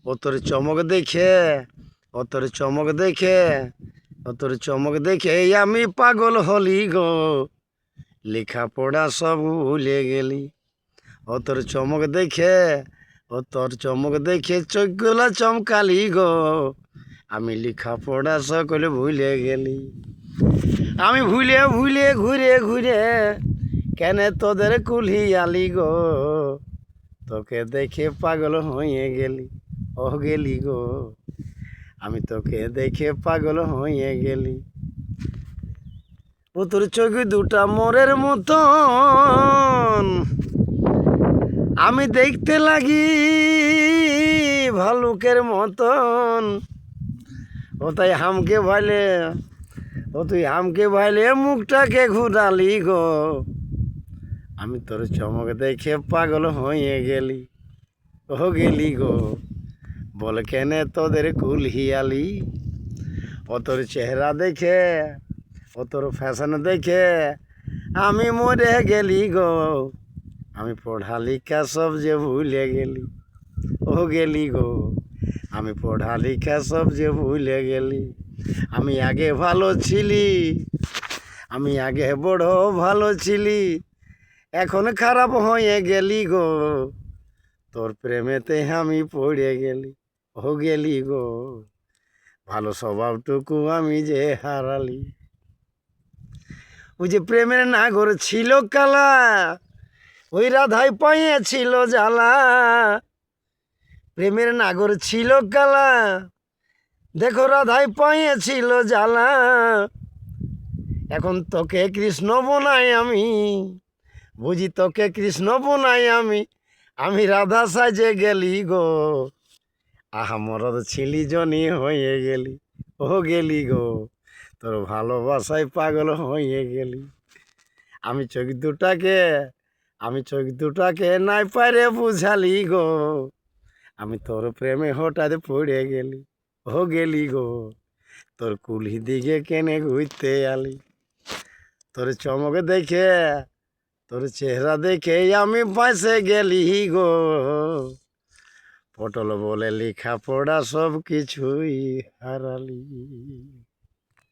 ও তোর চমক দেখে, ও তোর চমক দেখে, ও তোর চমক দেখে আমি পাগল হলি গো, লেখাপড়া সব ভুলে গেলি। ও তোর চমক দেখে, ও তোর চমক দেখে চোখগুলা চমকালি গো, আমি লেখাপড়া সকলে ভুলে গেলি। আমি ভুলে ভুলে ঘুরে ঘুরে কেন তোদের কুলি আলি গো, তোকে দেখে পাগল হয়ে গেলি, ও গেলি গো, আমি তোকে দেখে পাগল হয়ে গেলি। ও তোর চোখ দুটা মোরের মতন, আমি দেখতে লাগি ভালুকের মতন। ও তাই হামকে ভাইলে, ও তুই হামকে ভাইলে মুখটাকে ঘুরালি গো, আমি তোর চমক দেখে পাগল হয়ে গেলি, ও গেলি গো, বল কেনে তোদের কুল হিয়ালি। ও তোর চেহারা দেখে, ও তোর ফ্যাশন দেখে আমি মরে গেলি গো, আমি পড়ালেখা সব যে ভুলে গেলি, ও গেলি গো, আমি পড়ালেখা সব যে ভুলে গেলি। আমি আগে ভালো ছিলি, আমি আগে বড় ভালো ছিলি, এখন খারাপ হয়ে গেলি গো, তোর প্রেমেতে আমি পড়ে গেলি, ও গেলি গো, ভালো স্বভাবটুকু আমি যে হারালি। ওই যে প্রেমের নাগর ছিল কালা, ওই রাধাই পাইয়েছিল জ্বালা। প্রেমের নাগর ছিল কালা, দেখো রাধাই পাইয়েছিল জ্বালা। এখন তোকে কৃষ্ণ বনাই আমি, বুঝি তোকে কৃষ্ণ বনাই আমি, আমি রাধা সাজে গেলি গো, আহা মরদ ছিলি জনি হয়ে গেলি, ও গেলি গো, তোর ভালোবাসায় পাগল হয়ে গেলি। আমি চোখ দুটাকে, আমি চোখ দুটাকে নাই পারে বুঝালি গো, আমি তোর প্রেমে হঠাৎ পড়ে গেলি, ও গেলি গো, তোর কুলি দিকে কেনে ঘুরতে আলি। তোর চমক দেখে, তোর চেহারা দেখে আমি বাঁচে গেলি গো, পটল বলে লেখাপড়া সব কিছুই হারালি।